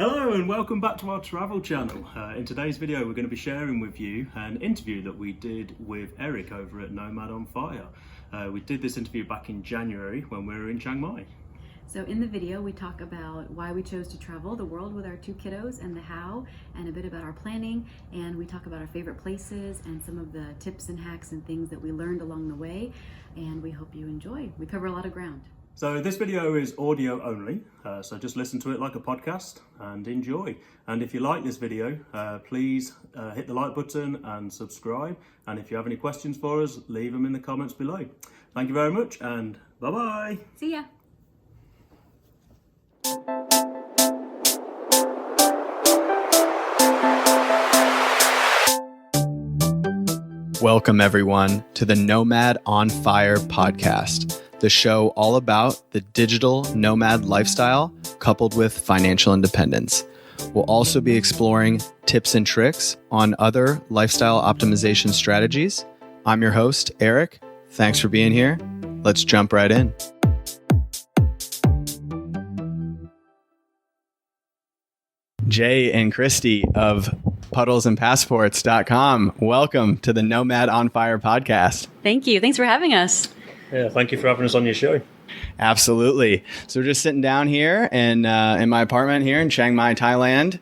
Hello and welcome back to our travel channel. In today's video we're going to be sharing with you an interview that we did with Eric over at Nomad on Fire. We did this interview back in January when we were in Chiang Mai. So in the video we talk about why we chose to travel the world with our two kiddos and the how, and a bit about our planning, and we talk about our favorite places and some of the tips and hacks and things that we learned along the way, and we hope you enjoy. We cover a lot of ground. So this video is audio only, so just listen to it like a podcast and enjoy. And if you like this video, please hit the like button and subscribe. And if you have any questions for us, leave them in the comments below. Thank you very much and bye-bye. See ya. Welcome everyone to the Nomad on Fire podcast, the show all about the digital nomad lifestyle coupled with financial independence. We'll also be exploring tips and tricks on other lifestyle optimization strategies. I'm your host, Eric. Thanks for being here. Let's jump right in. Jay and Christy of Puddles and Passports.com. Welcome to the Nomad on Fire podcast. Thank you. Thanks for having us. Yeah, thank you for having us on your show. Absolutely. So we're just sitting down here in my apartment here in Chiang Mai, Thailand.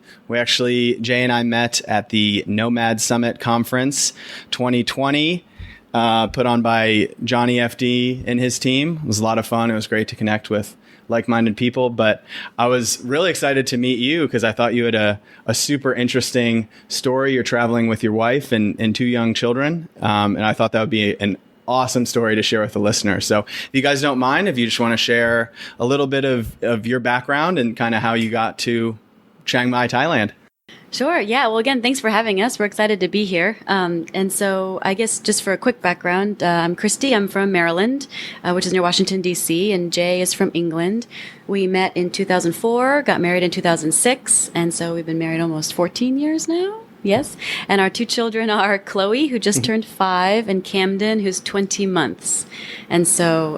Jay and I met at the Nomad Summit Conference 2020, put on by Johnny FD and his team. It was a lot of fun. It was great to connect with like-minded people, but I was really excited to meet you because I thought you had a super interesting story. You're traveling with your wife and two young children, and I thought that would be an awesome story to share with the listener. So if you guys don't mind, if you just want to share a little bit of your background and kind of how you got to Chiang Mai, Thailand. Sure. Yeah. Well, again, thanks for having us. We're excited to be here. And so I guess just for a quick background, I'm Christy. I'm from Maryland, which is near Washington, D.C., and Jay is from England. We met in 2004, got married in 2006, and so we've been married almost 14 years now. Yes. And our two children are Chloe, who just turned 5, and Camden, who's 20 months. And so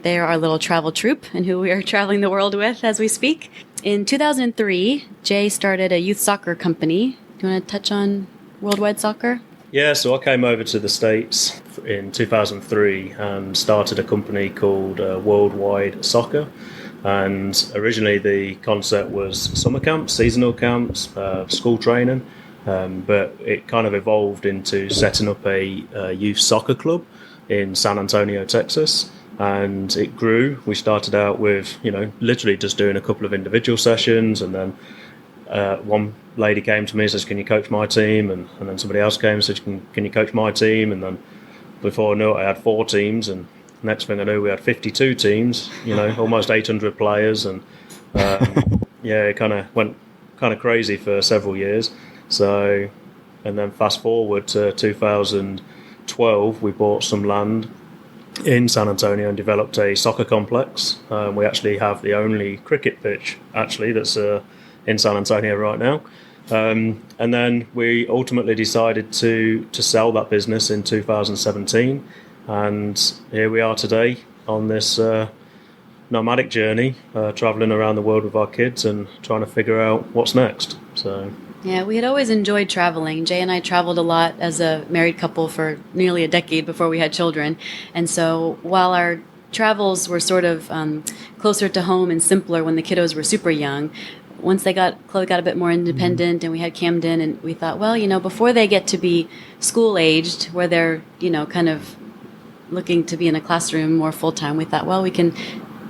they are our little travel troupe and who we are traveling the world with as we speak. In 2003, Jay started a youth soccer company. Do you want to touch on worldwide soccer? Yeah, so I came over to the States in 2003 and started a company called Worldwide Soccer. And originally the concept was summer camps, seasonal camps, school training. But it kind of evolved into setting up a youth soccer club in San Antonio, Texas. And it grew. We started out with, literally just doing a couple of individual sessions. And then one lady came to me and says, can you coach my team? And then somebody else came and said, can you coach my team? And then before I knew it, I had 4 teams. And next thing I knew, we had 52 teams, almost 800 players. And it kind of went kind of crazy for several years. So, and then fast forward to 2012, we bought some land in San Antonio and developed a soccer complex. We actually have the only cricket pitch that's in San Antonio right now. And then we ultimately decided to sell that business in 2017. And here we are today on this nomadic journey, traveling around the world with our kids and trying to figure out what's next. So. Yeah, we had always enjoyed traveling. Jay and I traveled a lot as a married couple for nearly a decade before we had children. And so while our travels were sort of closer to home and simpler when the kiddos were super young, once Chloe got a bit more independent and we had Camden, and we thought, well, before they get to be school aged, where they're, kind of looking to be in a classroom more full time, we thought, well, we can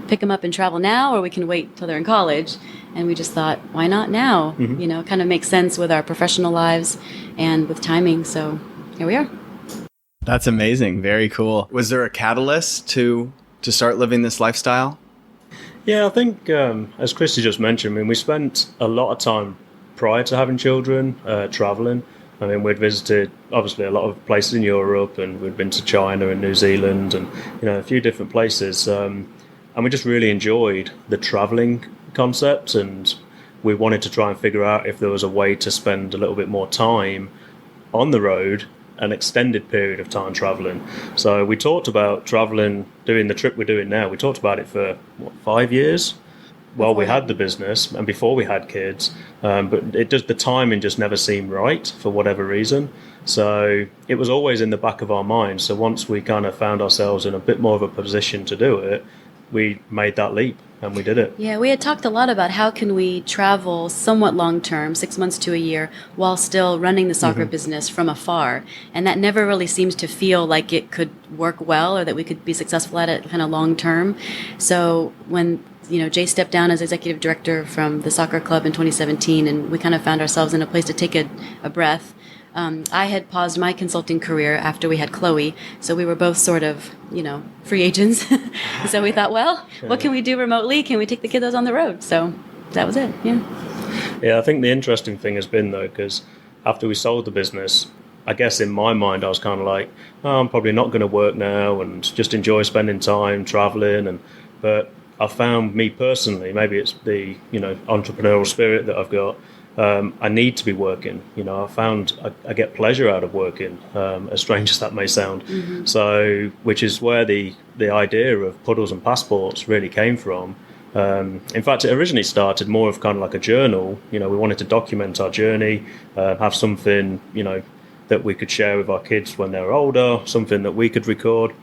pick them up and travel now, or we can wait till they're in college. And we just thought, why not now? It kind of makes sense with our professional lives and with timing. So here we are. That's amazing. Very cool. Was there a catalyst to start living this lifestyle? Yeah, I think, as Christy just mentioned, we spent a lot of time prior to having children traveling. We'd visited, obviously, a lot of places in Europe, and we'd been to China and New Zealand and, a few different places. And we just really enjoyed the traveling concept, and we wanted to try and figure out if there was a way to spend a little bit more time on the road, an extended period of time traveling. So we talked about traveling, doing the trip we're doing now. We talked about it for 5 years, while we had the business and before we had kids, but the timing just never seemed right for whatever reason. So it was always in the back of our minds. So once we kind of found ourselves in a bit more of a position to do it, we made that leap and we did it. Yeah, we had talked a lot about how can we travel somewhat long term, 6 months to a year, while still running the soccer business from afar. And that never really seems to feel like it could work well or that we could be successful at it kind of long term. So when Jay stepped down as executive director from the soccer club in 2017, and we kind of found ourselves in a place to take a breath. I had paused my consulting career after we had Chloe, so we were both sort of, free agents. So we thought, well, what can we do remotely? Can we take the kiddos on the road? So that was it, yeah. Yeah, I think the interesting thing has been, though, because after we sold the business, I guess in my mind I was kind of like, oh, I'm probably not going to work now and just enjoy spending time traveling. But I found, me personally, maybe it's the entrepreneurial spirit that I've got. I need to be working. I found I get pleasure out of working, as strange as that may sound. Mm-hmm. So, which is where the idea of Puddles and Passports really came from. In fact, it originally started more of kind of like a journal. We wanted to document our journey, have something, that we could share with our kids when they were older, something that we could record.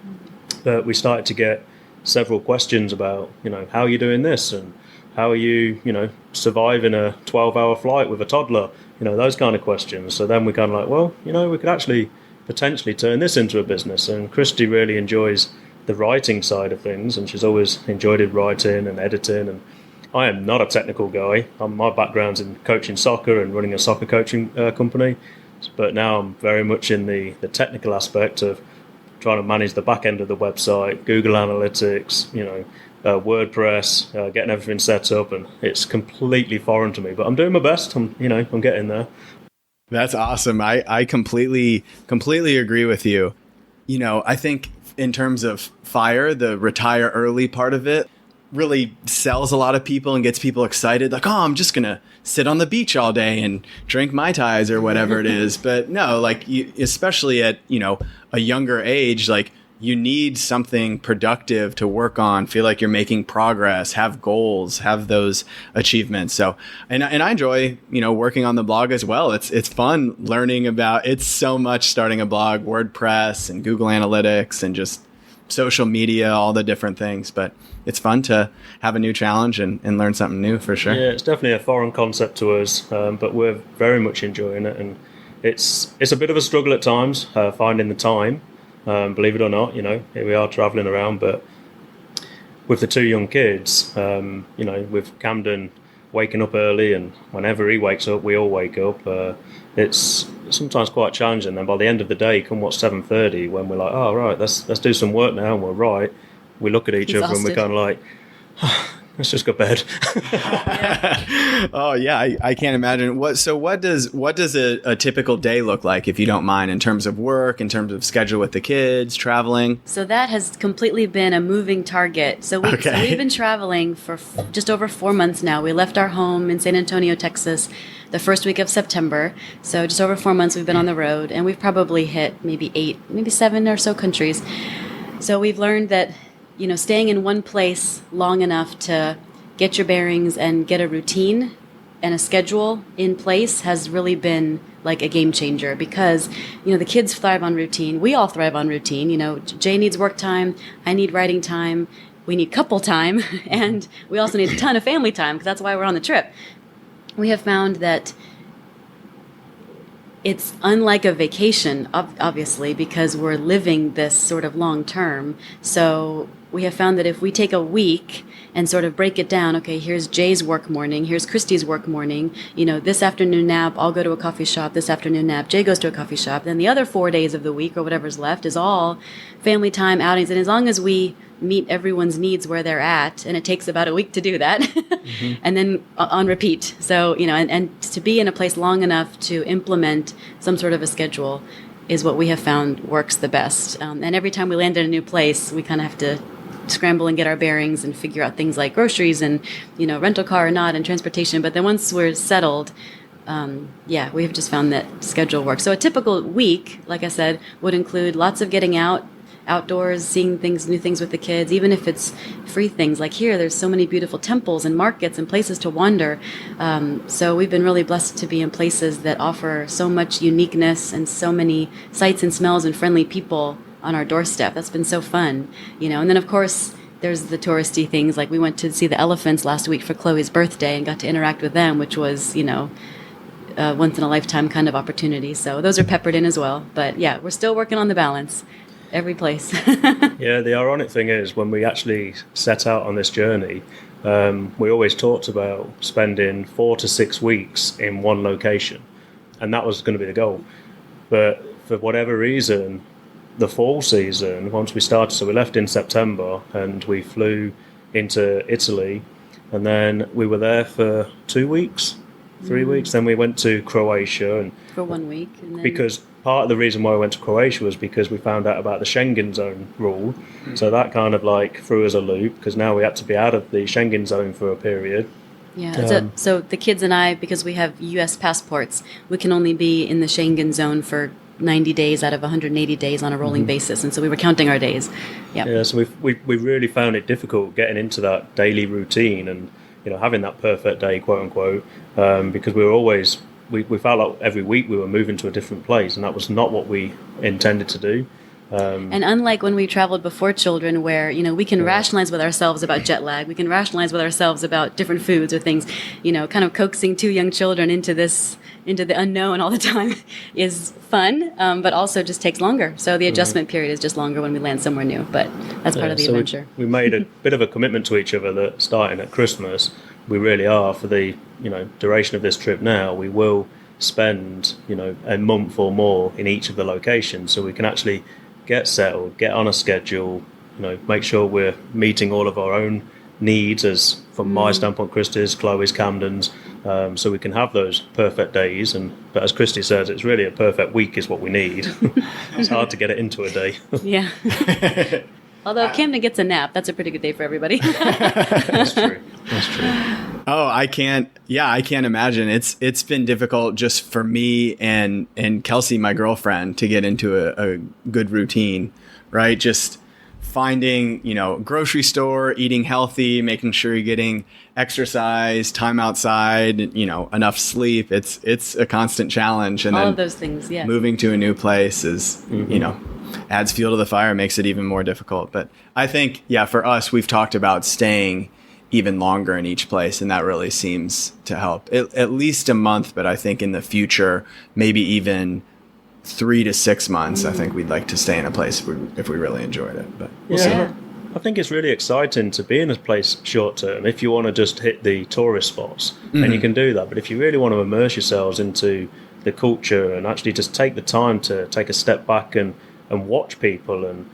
But we started to get several questions about, how are you doing this? And how are you, surviving a 12-hour flight with a toddler? Those kind of questions. So then we kind of like, well, we could actually potentially turn this into a business. And Christy really enjoys the writing side of things, and she's always enjoyed writing and editing. And I am not a technical guy. My background's in coaching soccer and running a soccer coaching company. But now I'm very much in the technical aspect of trying to manage the back end of the website, Google Analytics, WordPress, getting everything set up, and it's completely foreign to me. But I'm doing my best. I'm getting there. That's awesome. I completely agree with you. I think in terms of FIRE, the retire early part of it really sells a lot of people and gets people excited. Like, oh, I'm just going to sit on the beach all day and drink Mai Tais or whatever it is. But no, like especially at, a younger age, like you need something productive to work on, feel like you're making progress, have goals, have those achievements. So, and I enjoy, working on the blog as well. It's fun learning about, it's so much starting a blog, WordPress and Google Analytics and just social media, all the different things. But it's fun to have a new challenge and learn something new for sure. Yeah, it's definitely a foreign concept to us, but we're very much enjoying it. And it's a bit of a struggle at times, finding the time. Believe it or not, here we are traveling around, but with the two young kids, with Camden waking up early, and whenever he wakes up, we all wake up. It's sometimes quite challenging. Then by the end of the day, come 7:30, when we're like, oh right, let's do some work now, and we're right. We look at each other and we're kind of like, let's just go to bed. Oh yeah, I can't imagine. What does a typical day look like, if you don't mind, in terms of work, in terms of schedule with the kids, traveling? So that has completely been a moving target. So we've been traveling for just over 4 months now. We left our home in San Antonio, Texas, the first week of September. So just over 4 months we've been on the road, and we've probably hit maybe 8, maybe 7 or so countries. So we've learned that staying in one place long enough to get your bearings and get a routine and a schedule in place has really been like a game changer, because the kids thrive on routine. We all thrive on routine. Jay needs work time, I need writing time, we need couple time, and we also need a ton of family time, because that's why we're on the trip. We have found that it's unlike a vacation, obviously, because we're living this sort of long term. So we have found that if we take a week and sort of break it down, okay, here's Jay's work morning, here's Christy's work morning, this afternoon nap, I'll go to a coffee shop, this afternoon nap, Jay goes to a coffee shop. Then the other 4 days of the week or whatever's left is all family time, outings. And as long as we meet everyone's needs where they're at, and it takes about a week to do that, and then on repeat. So, and to be in a place long enough to implement some sort of a schedule is what we have found works the best. And every time we land in a new place, we kind of have to scramble and get our bearings and figure out things like groceries and, rental car or not, and transportation. But then once we're settled, we have just found that schedule works. So a typical week, like I said, would include lots of getting out, outdoors, seeing things, new things with the kids, even if it's free things. Like here, there's so many beautiful temples and markets and places to wander. So we've been really blessed to be in places that offer so much uniqueness and so many sights and smells and friendly people on our doorstep. That's been so fun, And then, of course, there's the touristy things. Like we went to see the elephants last week for Chloe's birthday and got to interact with them, which was, a once in a lifetime kind of opportunity. So those are peppered in as well. But yeah, we're still working on the balance every place. Yeah, the ironic thing is when we actually set out on this journey, we always talked about spending 4 to 6 weeks in one location, and that was going to be the goal. But for whatever reason, the fall season, once we started, so we left in September and we flew into Italy, and then we were there for 2 weeks, 3 weeks. Then we went to Croatia, and for 1 week. And then... Because part of the reason why we went to Croatia was because we found out about the Schengen zone rule. So that kind of like threw us a loop, because now we had to be out of the Schengen zone for a period. Yeah, so the kids and I, because we have U.S. passports, we can only be in the Schengen zone for 90 days out of 180 days on a rolling basis, and so we were counting our days. Yeah, so we really found it difficult getting into that daily routine and having that perfect day, quote unquote, because we were always we felt like every week we were moving to a different place, and that was not what we intended to do. And unlike when we traveled before children, where we can rationalize with ourselves about jet lag, we can rationalize with ourselves about different foods or things, kind of coaxing 2 young children into the unknown all the time is fun, but also just takes longer. So the adjustment period is just longer when we land somewhere new, but that's part of the adventure. We made a bit of a commitment to each other that starting at Christmas, we really are, for the duration of this trip now, we will spend a month or more in each of the locations, so we can actually get settled, get on a schedule, make sure we're meeting all of our own needs, as from my standpoint, Christy's, Chloe's, Camden's, so we can have those perfect days. But as Christy says, it's really a perfect week is what we need. It's hard to get it into a day. Yeah. Although Camden gets a nap, that's a pretty good day for everybody. That's true. Oh, I can't imagine. It's been difficult just for me and Kelsey, my girlfriend, to get into a good routine, right? Just finding, grocery store, eating healthy, making sure you're getting exercise, time outside, enough sleep. It's a constant challenge. And all then of those things, yeah. Moving to a new place is, adds fuel to the fire, makes it even more difficult. But I think, for us, we've talked about staying even longer in each place, and that really seems to help. At least a month, but I think in the future, maybe even 3 to 6 months, I think we'd like to stay in a place if we really enjoyed it. But we'll see. I think it's really exciting to be in a place short term if you want to just hit the tourist spots, and you can do that. But if you really want to immerse yourselves into the culture and actually just take the time to take a step back and watch people and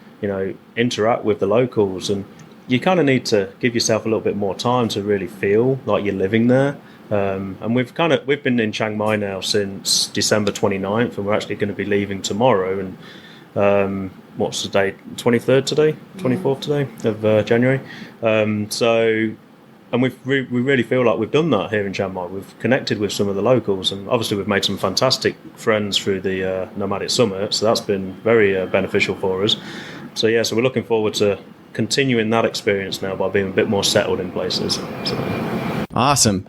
interact with the locals, and you kind of need to give yourself a little bit more time to really feel like you're living there. And we've been in Chiang Mai now since December 29th, and we're actually going to be leaving tomorrow. And what's the date? 23rd today, 24th today of January. And we really feel like we've done that here in Chiang Mai. We've connected with some of the locals, and obviously we've made some fantastic friends through the Nomadic Summit. So that's been very beneficial for us. So we're looking forward to continuing that experience now by being a bit more settled in places. Awesome.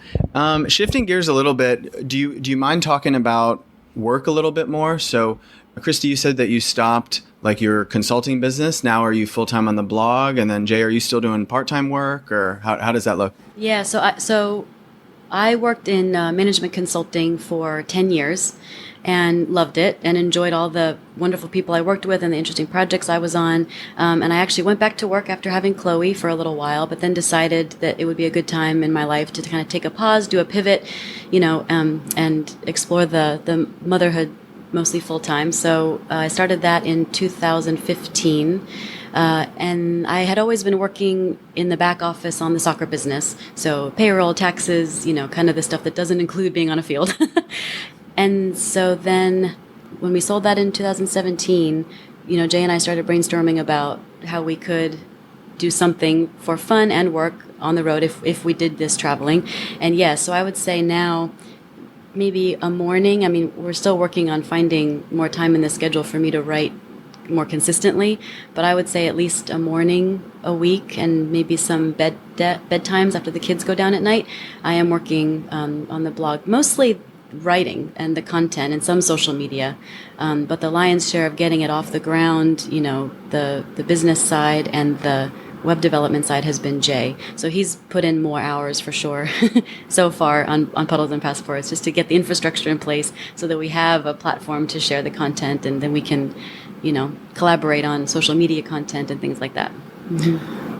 Shifting gears a little bit, do you mind talking about work a little bit more? So, Christy, you said that you stopped your consulting business. Now, are you full time on the blog? And then, Jay, are you still doing part time work, or how does that look? Yeah. So I worked in management consulting for 10 years. And loved it and enjoyed all the wonderful people I worked with and the interesting projects I was on. And I actually went back to work after having Chloe for a little while, but then decided that it would be a good time in my life to kind of take a pause, do a pivot, and explore the motherhood mostly full time. So I started that in 2015. And I had always been working in the back office on the soccer business. So payroll, taxes, kind of the stuff that doesn't include being on a field. And so then when we sold that in 2017, Jay and I started brainstorming about how we could do something for fun and work on the road if we did this traveling. And so I would say now maybe a morning. I mean, we're still working on finding more time in the schedule for me to write more consistently, but I would say at least a morning a week and maybe some bedtimes after the kids go down at night. I am working on the blog, mostly writing and the content and some social media, but the lion's share of getting it off the ground, the business side and the web development side has been Jay. So he's put in more hours for sure so far on Puddles and Passports, just to get the infrastructure in place so that we have a platform to share the content, and then we can, collaborate on social media content and things like that.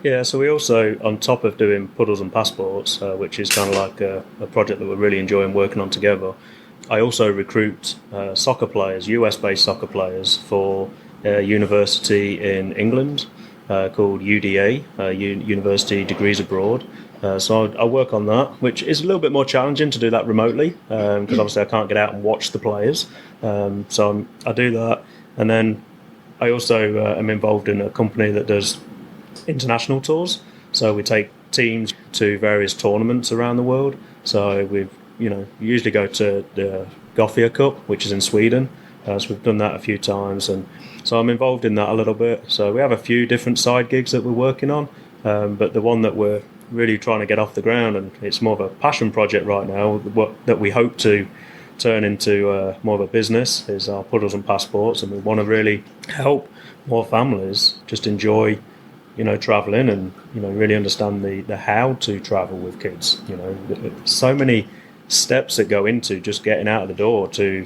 Yeah, so we also, on top of doing Puddles and Passports, which is kind of like a project that we're really enjoying working on together, I also recruit soccer players, US-based soccer players, for a university in England called UDA, University Degrees Abroad. So I work on that, which is a little bit more challenging to do that remotely, because obviously I can't get out and watch the players. So I do that, and then I also am involved in a company that does international tours. So we take teams to various tournaments around the world. So we've usually go to the Gothia Cup, which is in Sweden. So we've done that a few times, and so I'm involved in that a little bit. So we have a few different side gigs that we're working on, but the one that we're really trying to get off the ground, and it's more of a passion project right now, that we hope to turn into more of a business, is our Puddles and Passports, and we want to really help more families just enjoy traveling and really understand the how to travel with kids. So many steps that go into just getting out of the door to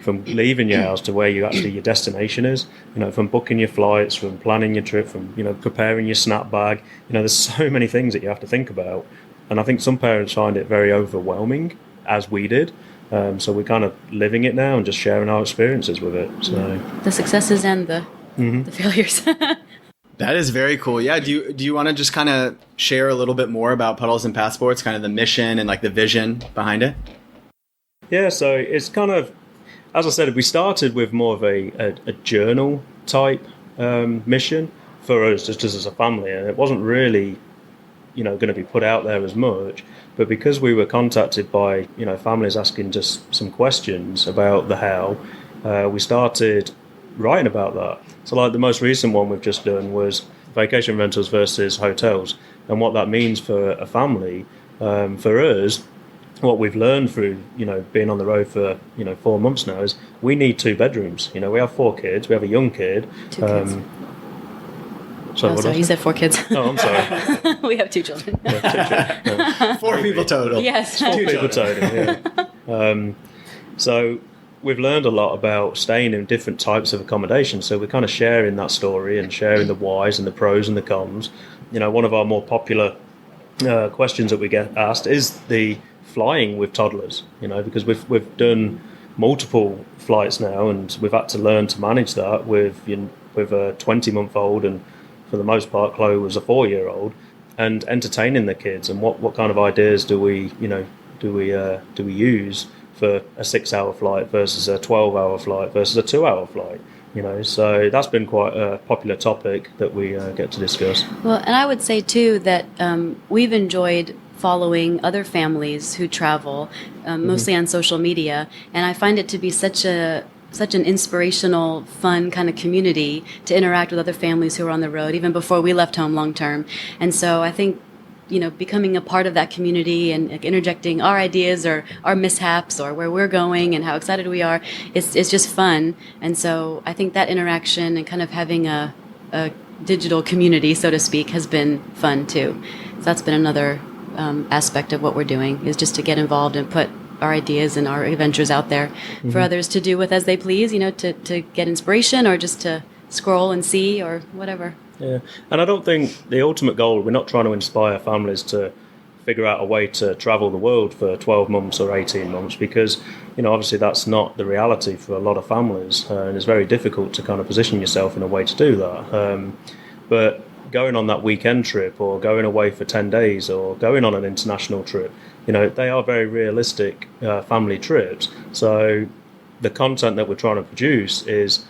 from leaving your house to where your destination is, from booking your flights, from planning your trip, from preparing your snap bag. There's so many things that you have to think about, and I think some parents find it very overwhelming, as we did. So we're kind of living it now and just sharing our experiences with it. So the successes and the failures. That is very cool. Yeah. Do you want to just kind of share a little bit more about Puddles and Passports, kind of the mission and like the vision behind it? Yeah. So it's kind of, as I said, we started with more of a journal type mission for us, just as a family, and it wasn't really, going to be put out there as much. But because we were contacted by families asking just some questions about the how, we started writing about that. So like the most recent one we've just done was vacation rentals versus hotels, and what that means for a family. For us, what we've learned through being on the road for 4 months now is we need 2 bedrooms. We have 4 kids. We have a young kid. 2 kids. Sorry, you said 4 kids. Oh, I'm sorry. We have 2 children. Yeah, 2 children. Yeah. 4 people total. Yes. 4 people total. Yeah. So we've learned a lot about staying in different types of accommodation. So we're kind of sharing that story and sharing the whys and the pros and the cons. One of our more popular questions that we get asked is the flying with toddlers. Because we've done multiple flights now, and we've had to learn to manage that with a 20-month-old, and for the most part, Chloe was a 4-year-old, and entertaining the kids, and what kind of ideas do we use for a 6-hour flight versus a 12-hour flight versus a 2-hour flight. So that's been quite a popular topic that we get to discuss. Well, and I would say too that we've enjoyed following other families who travel, mostly on social media, and I find it to be such an inspirational, fun kind of community to interact with other families who are on the road, even before we left home long term. And so I think, becoming a part of that community and interjecting our ideas or our mishaps or where we're going and how excited we are, it's just fun. And so I think that interaction and kind of having a digital community, so to speak, has been fun too. So that's been another aspect of what we're doing, is just to get involved and put our ideas and our adventures out there for others to do with as they please, to get inspiration or just to scroll and see or whatever. Yeah, and I don't think the ultimate goal, we're not trying to inspire families to figure out a way to travel the world for 12 months or 18 months, because obviously that's not the reality for a lot of families, and it's very difficult to kind of position yourself in a way to do that. But going on that weekend trip, or going away for 10 days, or going on an international trip, they are very realistic family trips. So the content that we're trying to produce is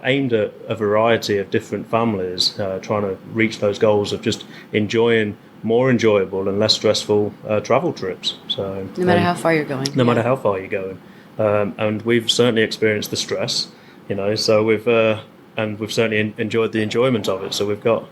aimed at a variety of different families, trying to reach those goals of just enjoying more enjoyable and less stressful travel trips. So no matter how far you're going. No matter how far you're going. And we've certainly experienced the stress, so we've and we've certainly enjoyed the enjoyment of it. So we've got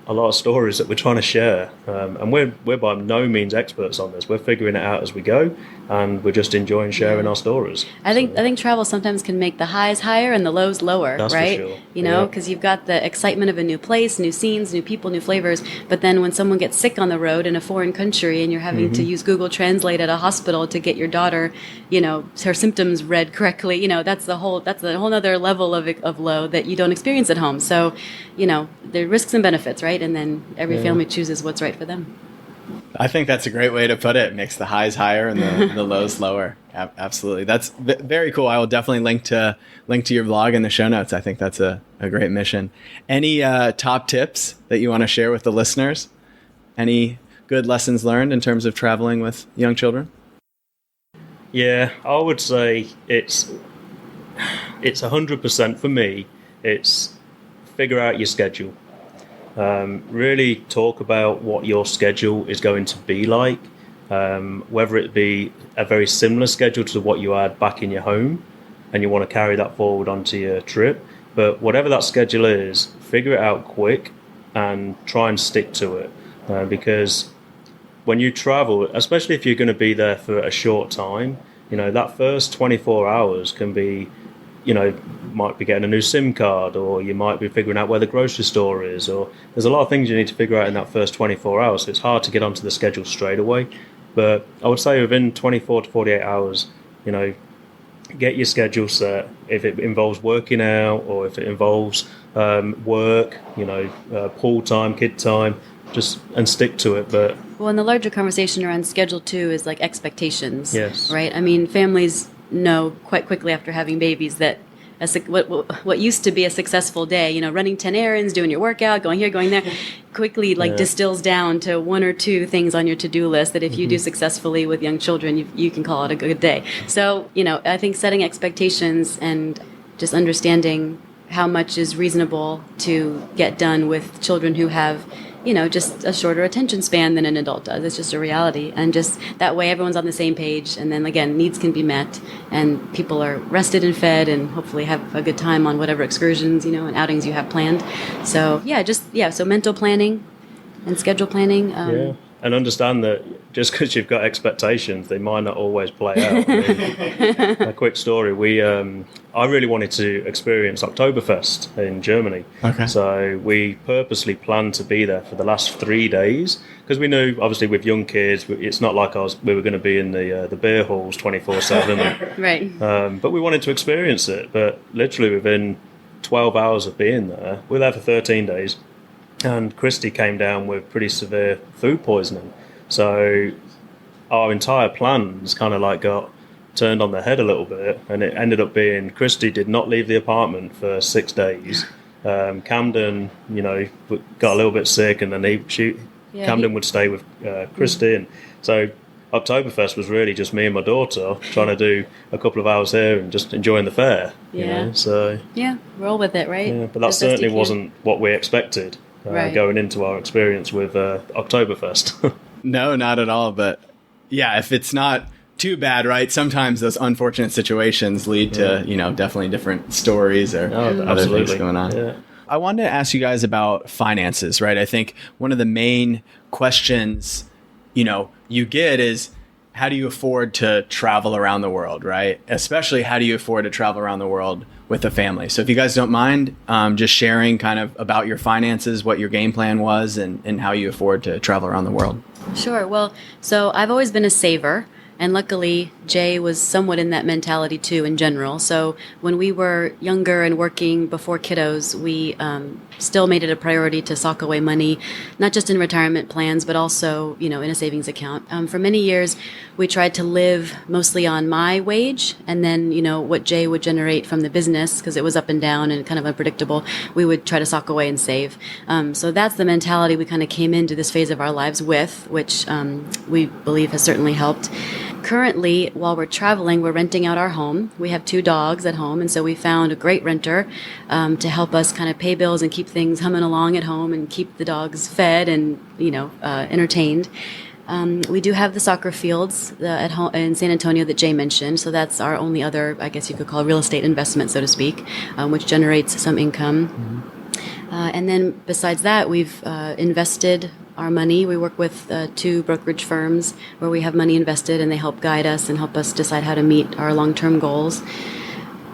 a lot of stories that we're trying to share, and we're by no means experts on this. We're figuring it out as we go, and we're just enjoying sharing our stories. I think travel sometimes can make the highs higher and the lows lower, That's right? for sure. You know, because you've got the excitement of a new place, new scenes, new people, new flavors. But then when someone gets sick on the road in a foreign country and you're having to use Google Translate at a hospital to get your daughter, you know, her symptoms read correctly, you know, that's a whole other level of low that you don't experience at home. So, you know, there are risks and benefits, right? And then every family chooses what's right for them. I think that's a great way to put it. Makes the highs higher and the lows lower. Absolutely. That's very cool. I will definitely link to your blog in the show notes. I think that's a great mission. Any top tips that you want to share with the listeners? Any good lessons learned in terms of traveling with young children? Yeah, I would say it's 100% for me. It's figure out your schedule. Really talk about what your schedule is going to be like, whether it be a very similar schedule to what you had back in your home and you want to carry that forward onto your trip. But whatever that schedule is, figure it out quick and try and stick to it. Because when you travel, especially if you're going to be there for a short time, you know, that first 24 hours can be, you know, might be getting a new SIM card, or you might be figuring out where the grocery store is, or there's a lot of things you need to figure out in that first 24 hours. So it's hard to get onto the schedule straight away. But I would say within 24 to 48 hours, you know, get your schedule set. If it involves working out or if it involves work, you know, pool time, kid time, and stick to it. But well, and the larger conversation around schedule too is like expectations. Yes. Right. I mean, families know quite quickly after having babies that what used to be a successful day, you know, running 10 errands, doing your workout, going here, going there, quickly distills down to one or two things on your to-do list that if you do successfully with young children, you can call it a good day. So, you know, I think setting expectations and just understanding how much is reasonable to get done with children who have, you know, just a shorter attention span than an adult does. It's just a reality. And just that way everyone's on the same page. And then again, needs can be met and people are rested and fed and hopefully have a good time on whatever excursions, you know, and outings you have planned. So so mental planning and schedule planning. And understand that just because you've got expectations, they might not always play out. I mean, a quick story. I really wanted to experience Oktoberfest in Germany. Okay. So we purposely planned to be there for the last 3 days because we knew, obviously, with young kids, it's not like we were going to be in the beer halls 24/7. Right. But we wanted to experience it. But literally within 12 hours of being there, we were there for 13 days. And Christy came down with pretty severe food poisoning. So our entire plans kind of like got turned on their head a little bit. And it ended up being Christy did not leave the apartment for 6 days. Camden, you know, got a little bit sick, and then Camden would stay with Christy. And so Oktoberfest was really just me and my daughter trying to do a couple of hours here and just enjoying the fair. You know? So roll with it, right? Yeah, but that certainly wasn't what we expected. Going into our experience with Oktoberfest. No, not at all. But yeah, if it's not too bad, right? Sometimes those unfortunate situations lead to, you know, definitely different stories or other things going on. Yeah. I wanted to ask you guys about finances, right? I think one of the main questions, you know, you get is, how do you afford to travel around the world, right? Especially how do you afford to travel around the world with a family? So if you guys don't mind, just sharing kind of about your finances, what your game plan was, and how you afford to travel around the world. Sure. Well, so I've always been a saver. And luckily, Jay was somewhat in that mentality too in general. So when we were younger and working before kiddos, we still made it a priority to sock away money, not just in retirement plans, but also, you know, in a savings account. For many years, we tried to live mostly on my wage, and then, you know, what Jay would generate from the business, because it was up and down and kind of unpredictable, we would try to sock away and save. So that's the mentality we kind of came into this phase of our lives with, which we believe has certainly helped. Currently, while we're traveling, we're renting out our home. We have 2 dogs at home, and so we found a great renter to help us kind of pay bills and keep things humming along at home and keep the dogs fed and, you know, entertained. We do have the soccer fields at home in San Antonio that Jay mentioned. So that's our only other, I guess you could call, real estate investment, so to speak, which generates some income. And then besides that, we've invested our money. We work with 2 brokerage firms where we have money invested, and they help guide us and help us decide how to meet our long-term goals.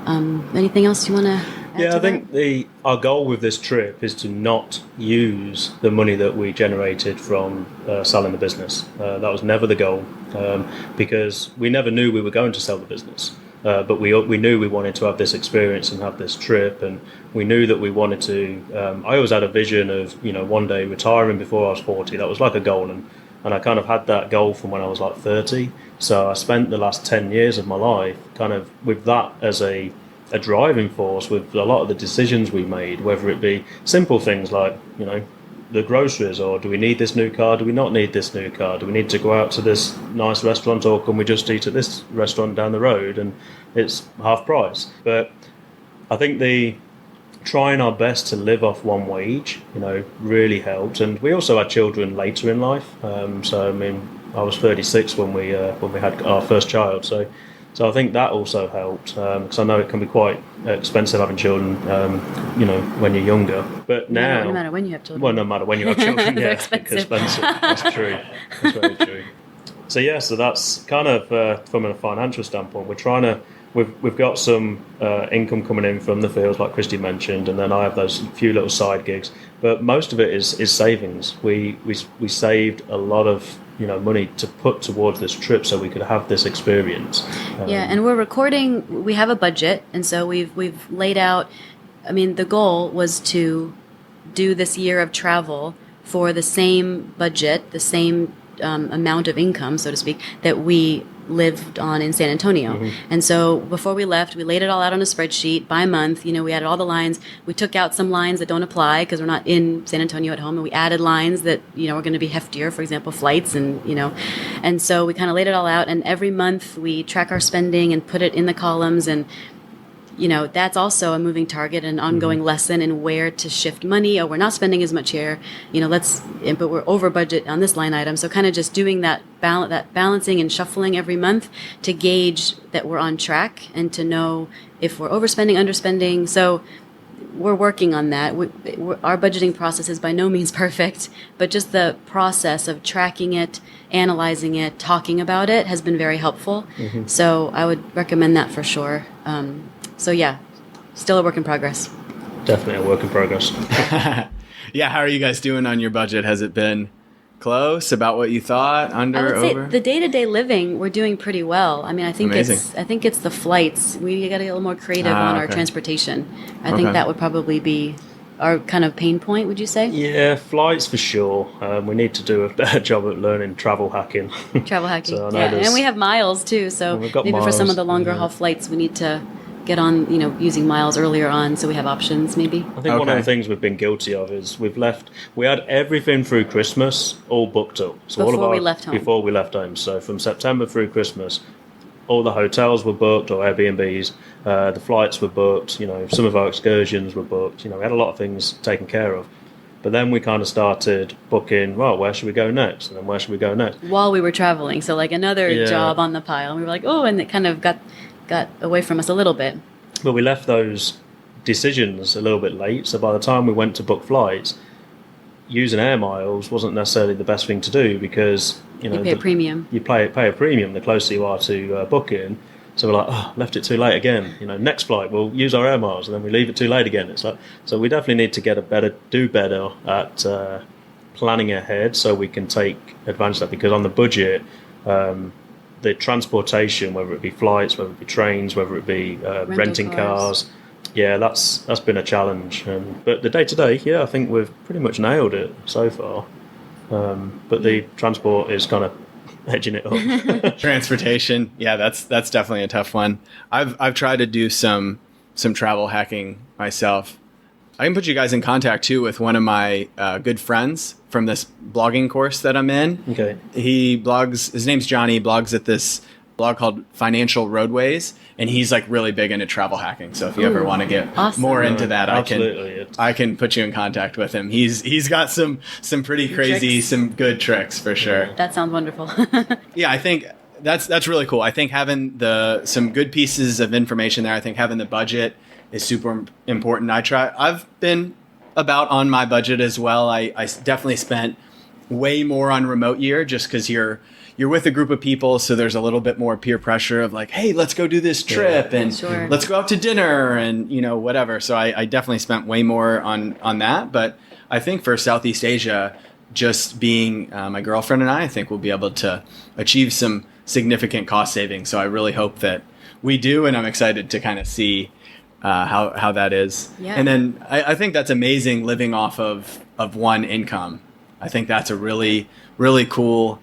Anything else you want to add to I think our goal with this trip is to not use the money that we generated from selling the business. That was never the goal, because we never knew we were going to sell the business. But we knew we wanted to have this experience and have this trip, and we knew that we wanted to. I always had a vision of one day retiring before I was 40. That was like a goal, and I kind of had that goal from when I was like 30. So I spent the last 10 years of my life kind of with that as a driving force with a lot of the decisions we made, whether it be simple things like the groceries, or do we need this new car, do we not need this new car, do we need to go out to this nice restaurant, or can we just eat at this restaurant down the road and it's half price. But I think the trying our best to live off one wage really helped. And we also had children later in life, so I mean I was 36 when we had our first child, so I think that also helped, because I know it can be quite expensive having children, when you're younger. But now, no matter when you have children. Well, no matter when you have children, yeah, expensive. That's true. That's very true. So that's kind of from a financial standpoint. We're trying to. We've got some income coming in from the fields, like Christy mentioned, and then I have those few little side gigs. But most of it is savings. We saved a lot of money to put towards this trip so we could have this experience. And we're recording. We have a budget, and so we've laid out. I mean, the goal was to do this year of travel for the same budget, the same amount of income, so to speak, that we lived on in San Antonio. Mm-hmm. And so before we left, we laid it all out on a spreadsheet by month. We added all the lines. We took out some lines that don't apply because we're not in San Antonio at home, and we added lines that are going to be heftier, for example, flights, and so we kind of laid it all out. And every month we track our spending and put it in the columns, and that's also a moving target, an ongoing lesson in where to shift money. We're not spending as much here, but we're over budget on this line item. So kind of just doing that balancing and shuffling every month to gauge that we're on track and to know if we're overspending, underspending. So we're working on that. Our budgeting process is by no means perfect, but just the process of tracking it, analyzing it, talking about it has been very helpful. Mm-hmm. So I would recommend that for sure. So yeah, still a work in progress. Definitely a work in progress. Yeah, how are you guys doing on your budget? Has it been close, about what you thought, under, I would say over? The day-to-day living, we're doing pretty well. I mean, I think Amazing. it's the flights. We got to get a little more creative on our transportation. I think that would probably be our kind of pain point, would you say? Yeah, flights for sure. We need to do a better job at learning travel hacking. Travel hacking, So and we have miles too. So maybe for some of the longer haul flights, we need to get on, using miles earlier on, so we have options maybe. I think one of the things we've been guilty of is we had everything through Christmas all booked up. So before we left home. Before we left home. So from September through Christmas, all the hotels were booked, or Airbnbs, the flights were booked, some of our excursions were booked, we had a lot of things taken care of. But then we kind of started booking, well, where should we go next? And then where should we go next? While we were traveling, so like another job on the pile. And we were like, and it kind of got away from us a little bit. But we left those decisions a little bit late, so by the time we went to book flights, using air miles wasn't necessarily the best thing to do, because you pay a premium. You pay a premium the closer you are to booking. So we're like, left it too late again. Next flight we'll use our air miles, and then we leave it too late again. It's like, so we definitely need to do better at planning ahead, so we can take advantage of that. Because on the budget, the transportation, whether it be flights, whether it be trains, whether it be renting cars, that's been a challenge. But the day-to-day, I think we've pretty much nailed it so far. But the transport is kind of edging it up. Transportation, that's definitely a tough one. I've tried to do some travel hacking myself. I can put you guys in contact too with one of my good friends from this blogging course that I'm in. Okay. He blogs. His name's Johnny. He blogs at this blog called Financial Roadways, and he's like really big into travel hacking. So if you ever want to get awesome. more into that, Absolutely. I can put you in contact with him. He's got some pretty crazy, tricks. some good tricks for sure. That sounds wonderful. Yeah, I think that's really cool. I think having some good pieces of information there. I think having the budget is super important. I've been about on my budget as well. I definitely spent way more on remote year just because you're with a group of people, so there's a little bit more peer pressure of like, hey, let's go do this trip and Sure. let's go out to dinner and whatever. So I definitely spent way more on that. But I think for Southeast Asia, just being my girlfriend and I think we'll be able to achieve some significant cost savings. So I really hope that we do, and I'm excited to kind of see how that is. Yeah. And then I think that's amazing living off of one income. I think that's a really, really cool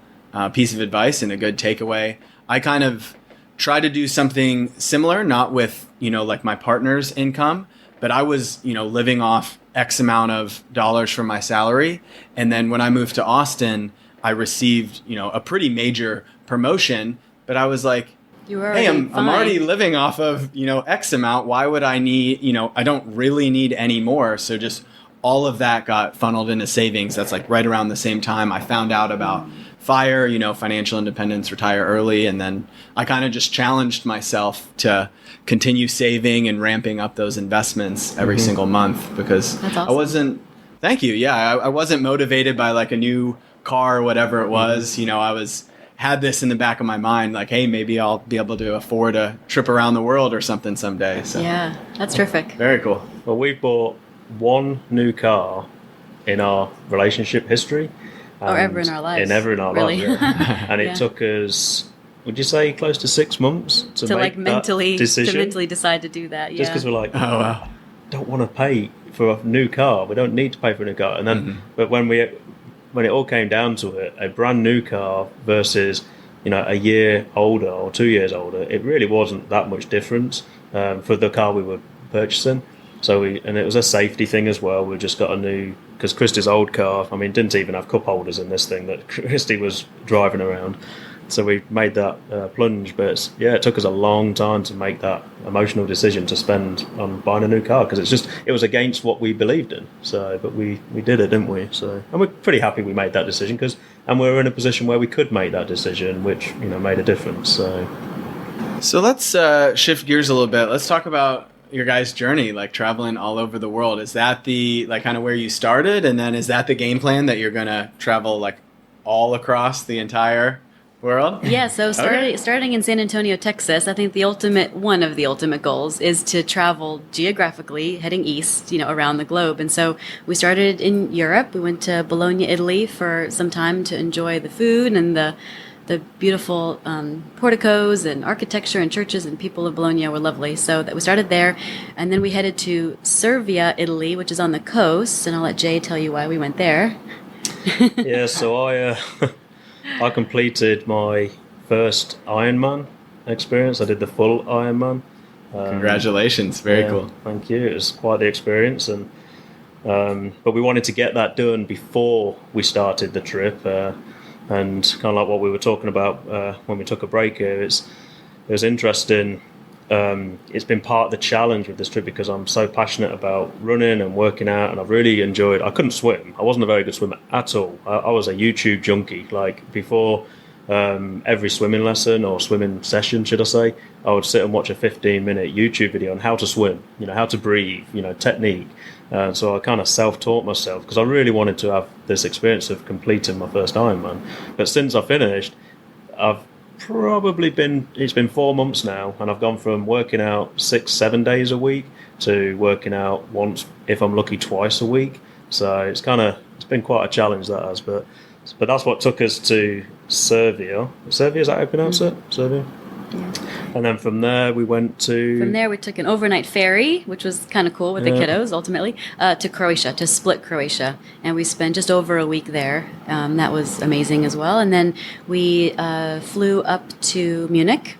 piece of advice and a good takeaway. I kind of try to do something similar, not with, like my partner's income, but I was, living off X amount of dollars from my salary. And then when I moved to Austin, I received, a pretty major promotion, but I was like, hey, I'm already living off of, X amount. Why would I need, I don't really need any more. So just all of that got funneled into savings. That's like right around the same time I found out about FIRE, financial independence, retire early. And then I kind of just challenged myself to continue saving and ramping up those investments every single month because That's awesome. Thank you. Yeah. I wasn't motivated by like a new car or whatever it was. Had this in the back of my mind, like, hey, maybe I'll be able to afford a trip around the world or something someday. So Yeah, that's terrific. very cool. Well, we bought one new car in our relationship history. Or ever in our lives. Ever in our really. lives, yeah. And it Yeah. took us, would you say, close to 6 months to make like mentally that decision? to mentally decide to do that. Yeah. Just because we're like, Oh, wow. don't want to pay for a new car. We don't need to pay for a new car. And then, but when it all came down to it, a brand new car versus, a year older or 2 years older, it really wasn't that much difference for the car we were purchasing. So and it was a safety thing as well. We just got a new, because Christy's old car, didn't even have cup holders in this thing that Christy was driving around. So we made that plunge, but it took us a long time to make that emotional decision to spend on buying a new car because it was against what we believed in. So, but we did it, didn't we? So, and we're pretty happy we made that decision and we were in a position where we could make that decision, which made a difference. So let's shift gears a little bit. Let's talk about your guys' journey, like traveling all over the world. Is that the like kind of where you started, and then is that the game plan that you're gonna travel like all across the entire world? Yeah, so starting in San Antonio, Texas, I think one of the ultimate goals is to travel geographically, heading east, around the globe. And so we started in Europe. We went to Bologna, Italy for some time to enjoy the food and the beautiful porticos and architecture and churches, and people of Bologna were lovely. So that we started there, and then we headed to Cervia, Italy, which is on the coast, and I'll let Jay tell you why we went there. yeah, so I completed my first Ironman experience. I did the full Ironman. Congratulations, very cool. Thank you. It was quite the experience, and but we wanted to get that done before we started the trip. And kind of like what we were talking about when we took a break here, it was interesting. It's been part of the challenge with this trip because I'm so passionate about running and working out, and I've really enjoyed. I couldn't swim. I wasn't a very good swimmer at all. I was a YouTube junkie. Like before every swimming lesson or swimming session, should I say, I would sit and watch a 15-minute YouTube video on how to swim, how to breathe, technique. So I kind of self-taught myself because I really wanted to have this experience of completing my first Ironman. But since I finished, it's been 4 months now, and I've gone from working out 6-7 days a week to working out once, if I'm lucky, twice a week. So it's been quite a challenge, that has. But that's what took us to Cervia. Cervia, is that how you pronounce it? Cervia? Yeah. And then from there we went to... From there we took an overnight ferry, which was kind of cool with the kiddos, ultimately, to Croatia, to Split, Croatia. And we spent just over a week there. That was amazing as well. And then we flew up to Munich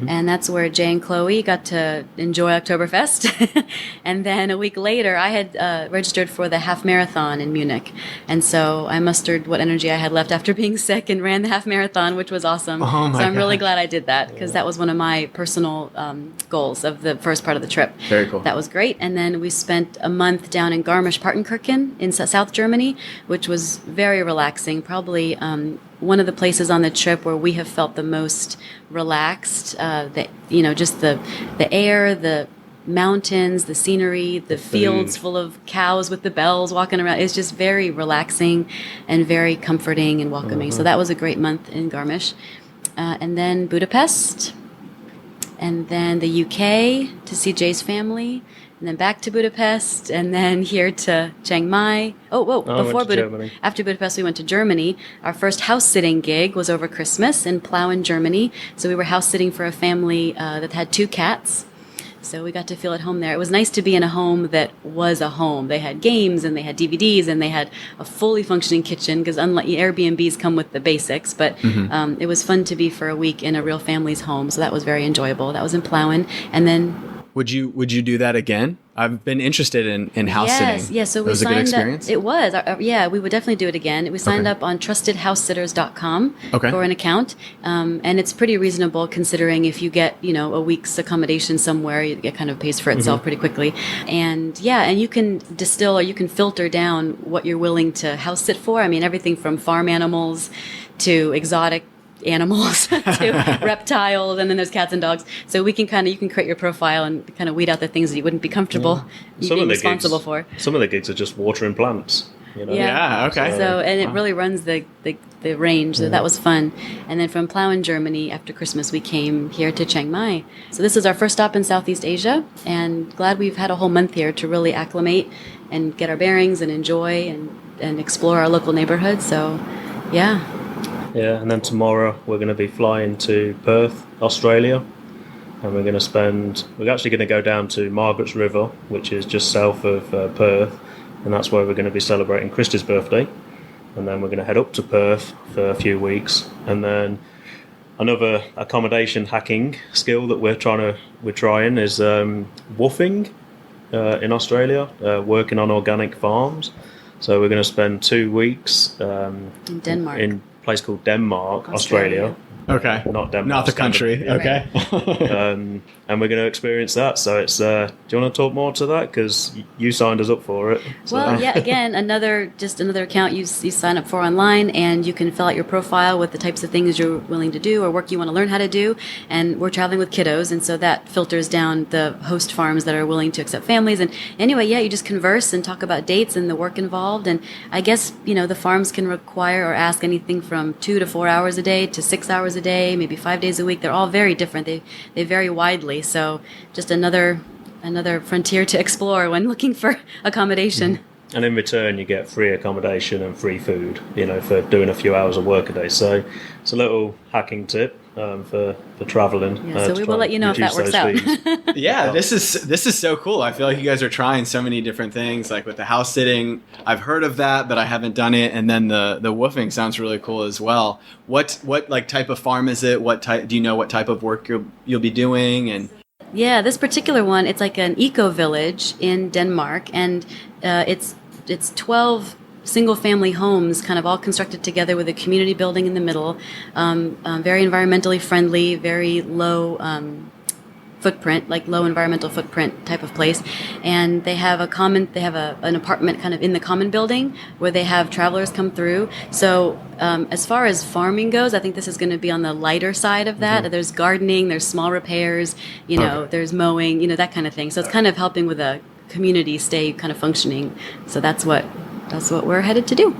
and that's where Jay and Chloe got to enjoy Oktoberfest. And then a week later, I had registered for the half marathon in Munich, and so I mustered what energy I had left after being sick and ran the half marathon, which was awesome. Oh my so I'm really gosh. glad I did that, because that was one of my personal goals of the first part of the trip. Very cool. That was great. And then we spent a month down in Garmisch-Partenkirchen in South Germany, which was very relaxing. Probably one of the places on the trip where we have felt the most relaxed. Just the air, the mountains, the scenery, the fields full of cows with the bells walking around. It's just very relaxing and very comforting and welcoming. So that was a great month in Garmisch. And then Budapest, and then the UK to see Jay's family, and then back to Budapest, and then here to Chiang Mai. After Budapest, we went to Germany. Our first house sitting gig was over Christmas in Plauen, Germany. So we were house sitting for a family that had 2 cats. So we got to feel at home there. It was nice to be in a home that was a home. They had games, and they had DVDs, and they had a fully functioning kitchen, because unlike Airbnbs come with the basics. But it was fun to be for a week in a real family's home. So that was very enjoyable. That was in Plauen. And then... Would you do that again? I've been interested in house sitting. Yes. So we was a good signed experience? up. It was. We would definitely do it again. We signed up on trustedhousesitters.com for an account. And it's pretty reasonable, considering if you get, a week's accommodation somewhere, it kind of pays for itself pretty quickly. And you can distill, or you can filter down what you're willing to house sit for. I mean, everything from farm animals to exotic animals to reptiles, and then there's cats and dogs. So you can create your profile and kind of weed out the things that you wouldn't be comfortable being responsible for. Some of the gigs are just watering plants. Yeah, okay. So it really runs the range. So that was fun. And then from Plauen, Germany, after Christmas, we came here to Chiang Mai. So this is our first stop in Southeast Asia, and glad we've had a whole month here to really acclimate and get our bearings and enjoy and explore our local neighborhood. So, yeah. Yeah, and then tomorrow we're going to be flying to Perth, Australia, and we're actually going to go down to Margaret's River, which is just south of Perth, and that's where we're going to be celebrating Christy's birthday. And then we're going to head up to Perth for a few weeks, and then another accommodation hacking skill that we're trying is woofing in Australia, working on organic farms. So we're going to spend 2 weeks in Denmark. In a place called Denmark, Australia. Okay. Not Denmark. Not the country. Okay. And we're going to experience that. So it's. Do you want to talk more to that? Because you signed us up for it. So. Well, yeah. Again, another account you sign up for online, and you can fill out your profile with the types of things you're willing to do or work you want to learn how to do. And we're traveling with kiddos, and so that filters down the host farms that are willing to accept families. And anyway, you just converse and talk about dates and the work involved. And I guess the farms can require or ask anything from 2 to 4 hours a day to 6 hours a day, maybe 5 days a week. They're all very different. They vary widely. So just another frontier to explore when looking for accommodation. And in return, you get free accommodation and free food, for doing a few hours of work a day. So it's a little hacking tip for traveling. Yeah, so we will let you know if that works out. Yeah, this is so cool. I feel like you guys are trying so many different things. Like with the house sitting, I've heard of that, but I haven't done it. And then the woofing sounds really cool as well. What like type of farm is it? Do you know what type of work you'll be doing? And yeah, this particular one, it's like an eco village in Denmark, and it's 12 single-family homes, kind of all constructed together with a community building in the middle. Very environmentally friendly, very low footprint, like low environmental footprint type of place. And they have an apartment kind of in the common building where they have travelers come through. So as far as farming goes, I think this is going to be on the lighter side of that. Mm-hmm. There's gardening, there's small repairs, there's mowing, that kind of thing. So it's kind of helping with a community stay kind of functioning. So that's what we're headed to do.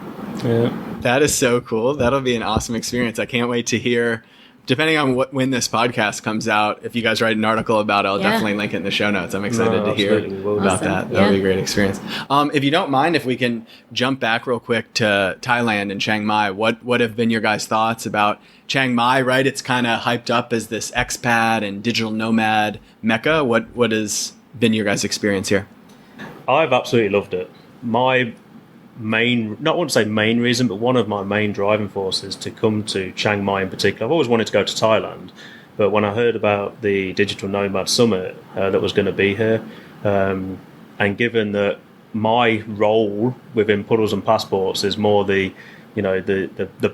Yeah. That is so cool. That'll be an awesome experience. I can't wait to hear, depending on when this podcast comes out, if you guys write an article about it, I'll definitely link it in the show notes. I'm excited to hear about that. That'll be a great experience. If you don't mind, if we can jump back real quick to Thailand and Chiang Mai, what have been your guys' thoughts about Chiang Mai, right? It's kind of hyped up as this expat and digital nomad mecca. What has been your guys' experience here? I've absolutely loved it. My not want to say main reason, but one of my main driving forces to come to Chiang Mai in particular. I've always wanted to go to Thailand, But when I heard about the Digital Nomad Summit that was going to be here, and given that my role within Puddles and Passports is more the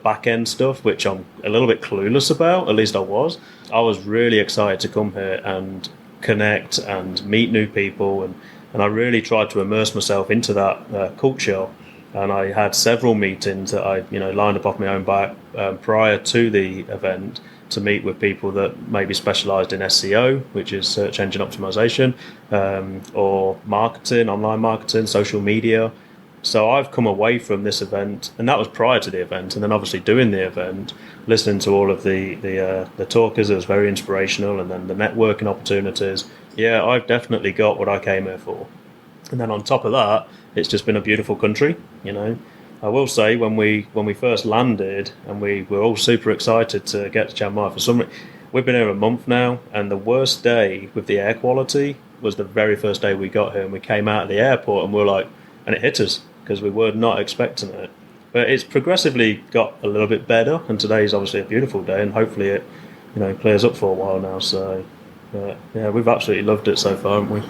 back end stuff, which I'm a little bit clueless about, at least I was really excited to come here and connect and meet new people, and I really tried to immerse myself into that culture. And I had several meetings that I lined up off my own back prior to the event to meet with people that maybe specialised in SEO, which is search engine optimization, or marketing, online marketing, social media. So I've come away from this event, and that was prior to the event, and then obviously doing the event, listening to all of the talkers. It was very inspirational, and then the networking opportunities. Yeah, I've definitely got what I came here for. And then on top of that, it's just been a beautiful country. I will say when we first landed, and we were all super excited to get to Chiang Mai for some. We've been here a month now, and the worst day with the air quality was the very first day we got here, and we came out of the airport, and we were like, and it hit us because we were not expecting it. But it's progressively got a little bit better, and today's obviously a beautiful day, and hopefully it clears up for a while now. So yeah, we've absolutely loved it so far, haven't we?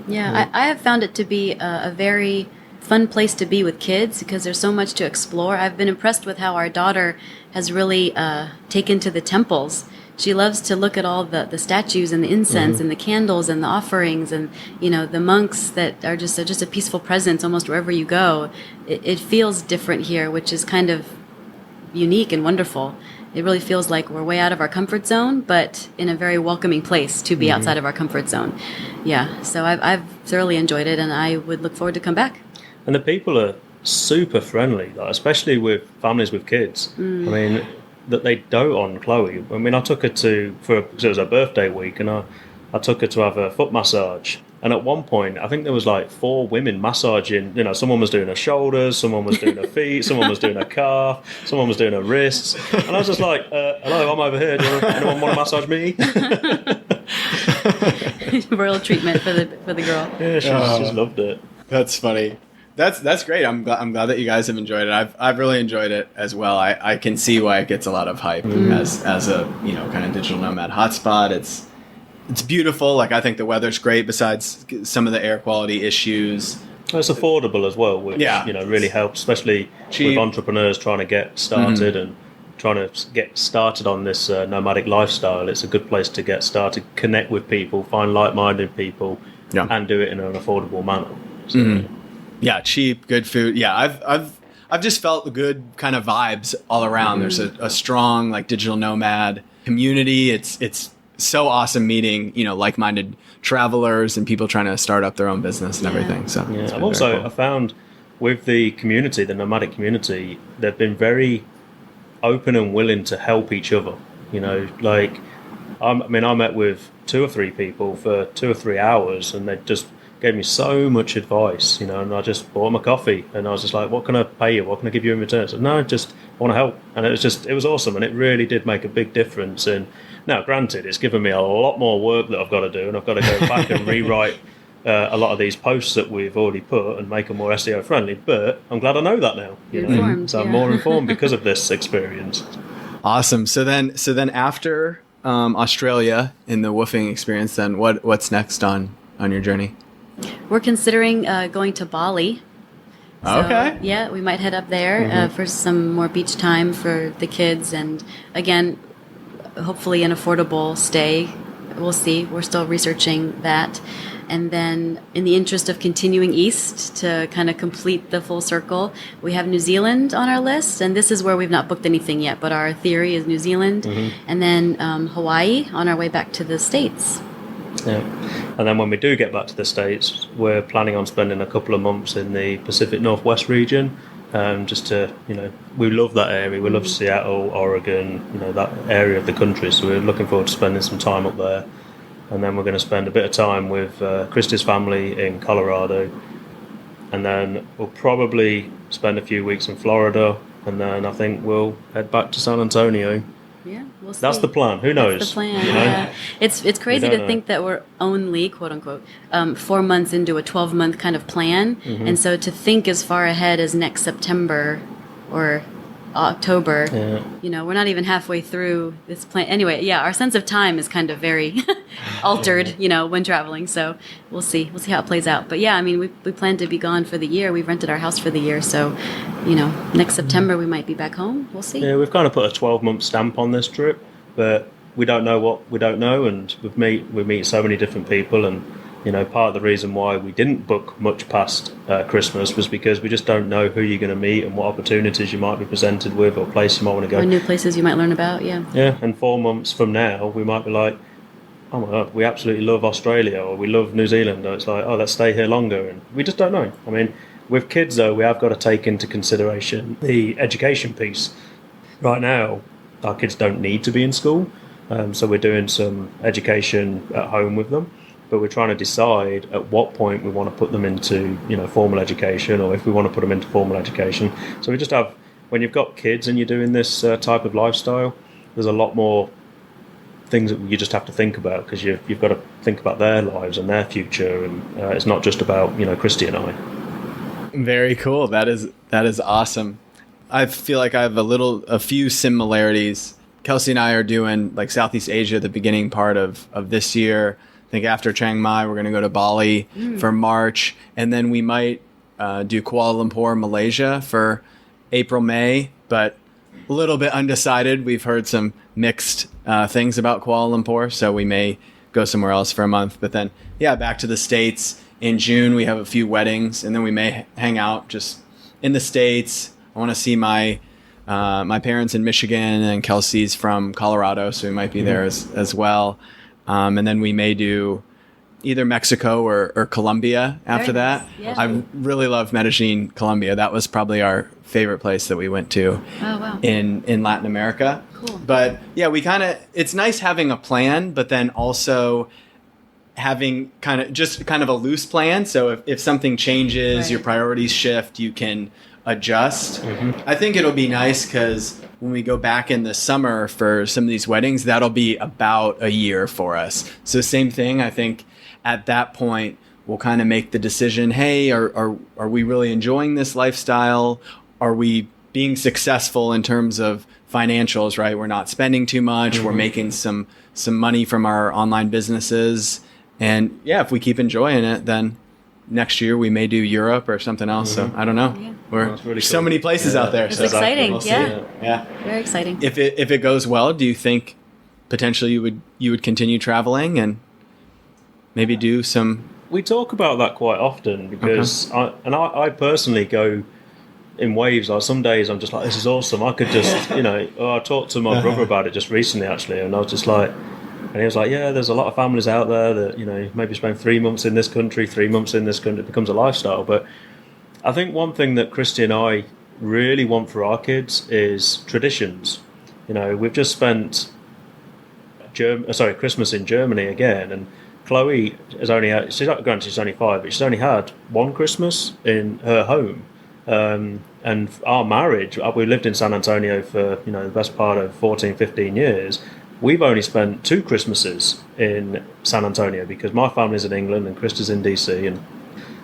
Yeah, I have found it to be a very fun place to be with kids because there's so much to explore. I've been impressed with how our daughter has really taken to the temples. She loves to look at all the statues and the incense and the candles and the offerings and the monks that are just a peaceful presence almost wherever you go. It feels different here, which is kind of unique and wonderful. It really feels like we're way out of our comfort zone, but in a very welcoming place to be outside of our comfort zone. Yeah, so I've thoroughly enjoyed it, and I would look forward to come back. And the people are super friendly, especially with families with kids. I mean, that they dote on Chloe. I mean, I took her because it was her birthday week, and I took her to have a foot massage. And at one point, I think there was like 4 women massaging. Someone was doing her shoulders, someone was doing her feet, someone was doing her calf, someone was doing her wrists. And I was just like, hello, I'm over here. Anyone want to massage me? Royal treatment for the girl. Yeah, she's loved it. That's funny. That's great. I'm glad that you guys have enjoyed it. I've really enjoyed it as well. I can see why it gets a lot of hype as a kind of digital nomad hotspot. It's beautiful. Like, I think the weather's great besides some of the air quality issues. It's affordable as well, which really helps, especially with entrepreneurs trying to get started and trying to get started on this nomadic lifestyle. It's a good place to get started, connect with people, find like-minded people, and do it in an affordable manner. So, yeah, cheap, good food. Yeah, I've just felt the good kind of vibes all around. There's a strong digital nomad community. It's so awesome meeting like-minded travelers and people trying to start up their own business and everything. So I've also cool. I found with the community, the nomadic community, they've been very open and willing to help each other. I met with 2 or 3 people for 2 or 3 hours, and they just gave me so much advice, and I just bought them a coffee, and I was just like, what can I pay you? What can I give you in return? I said, no, just I want to help. And it was awesome, and it really did make a big difference. And now, granted, it's given me a lot more work that I've got to do, and I've got to go back and rewrite a lot of these posts that we've already put and make them more SEO friendly, but I'm glad I know that now. Informed, so I'm more informed because of this experience. Awesome. So then after Australia in the woofing experience, then what's next on your journey? We're considering going to Bali. So, okay. Yeah, we might head up there for some more beach time for the kids, and again, hopefully an affordable stay. We'll see. We're still researching that. And then in the interest of continuing east to kind of complete the full circle, we have New Zealand on our list. And this is where we've not booked anything yet, but our theory is New Zealand. And then Hawaii on our way back to the States. Yeah. And then when we do get back to the States, we're planning on spending a couple of months in the Pacific Northwest region. Just to, we love that area. We love Seattle, Oregon, that area of the country. So we're looking forward to spending some time up there. And then we're going to spend a bit of time with Christy's family in Colorado. And then we'll probably spend a few weeks in Florida. And then I think we'll head back to San Antonio. Yeah, we'll see. That's the plan. Who knows? That's the plan. Yeah. It's crazy to think that we're only, quote unquote, 4 months into a 12-month kind of plan. And so to think as far ahead as next September or October. Yeah. You know, we're not even halfway through this plan. Anyway, yeah, our sense of time is kind of very altered, you know, when traveling. So we'll see. We'll see how it plays out. But yeah, I mean, we plan to be gone for the year. We've rented our house for the year. So, you know, next September we might be back home. We'll see. Yeah, we've kind of put a 12-month stamp on this trip, but we don't know what we don't know, and we meet so many different people, and you know, part of the reason why we didn't book much past Christmas was because we just don't know who you're going to meet and what opportunities you might be presented with or places you might want to go. Or new places you might learn about, yeah. Yeah, and 4 months from now, we might be like, oh my God, we absolutely love Australia, or we love New Zealand, or it's like, oh, let's stay here longer, and we just don't know. I mean, with kids, though, we have got to take into consideration the education piece. Right now, our kids don't need to be in school, so we're doing some education at home with them. But we're trying to decide at what point we want to put them into, you know, formal education, or if we want to put them into formal education. So we just have, when you've got kids and you're doing this type of lifestyle, there's a lot more things that you just have to think about, because you've got to think about their lives and their future, and it's not just about, you know, Christy and I. Very cool. That is awesome. I feel like I have a few similarities. Kelsey and I are doing like Southeast Asia the beginning part of this year. I think after Chiang Mai, we're going to go to Bali for March, and then we might do Kuala Lumpur, Malaysia for April, May, but a little bit undecided. We've heard some mixed things about Kuala Lumpur, so we may go somewhere else for a month. But then, yeah, back to the States. In June, we have a few weddings, and then we may hang out just in the States. I want to see my parents in Michigan, and Kelsey's from Colorado, so we might be there as well. And then we may do either Mexico or Colombia after that. Yeah. I really love Medellin, Colombia. That was probably our favorite place that we went to in Latin America. Cool. But yeah, it's nice having a plan, but then also having kind of a loose plan. So if something changes, your priorities shift, you can adjust. I think it'll be nice because when we go back in the summer for some of these weddings, that'll be about a year for us. So same thing, I think at that point, we'll kind of make the decision, hey, are we really enjoying this lifestyle? Are we being successful in terms of financials, right? We're not spending too much. We're making some money from our online businesses. And yeah, if we keep enjoying it, then next year we may do Europe or something else. So I don't know. Yeah. There's really so many places out there. It's so exciting. We'll Yeah. Very exciting. If it goes well, do you think potentially you would continue traveling and maybe do some? We talk about that quite often because I personally go in waves. Like some days I'm just like, this is awesome. I could just, I talked to my brother about it just recently actually, and I was just like, and he was like, yeah, there's a lot of families out there that, maybe spend 3 months in this country, 3 months in this country. It becomes a lifestyle. But I think one thing that Christy and I really want for our kids is traditions. We've just spent Christmas in Germany again, and Chloe has only had, granted she's only 5, but she's only had one Christmas in her home. And our marriage, we lived in San Antonio for, the best part of 14, 15 years. We've only spent 2 Christmases in San Antonio because my family's in England and Christy's in DC. And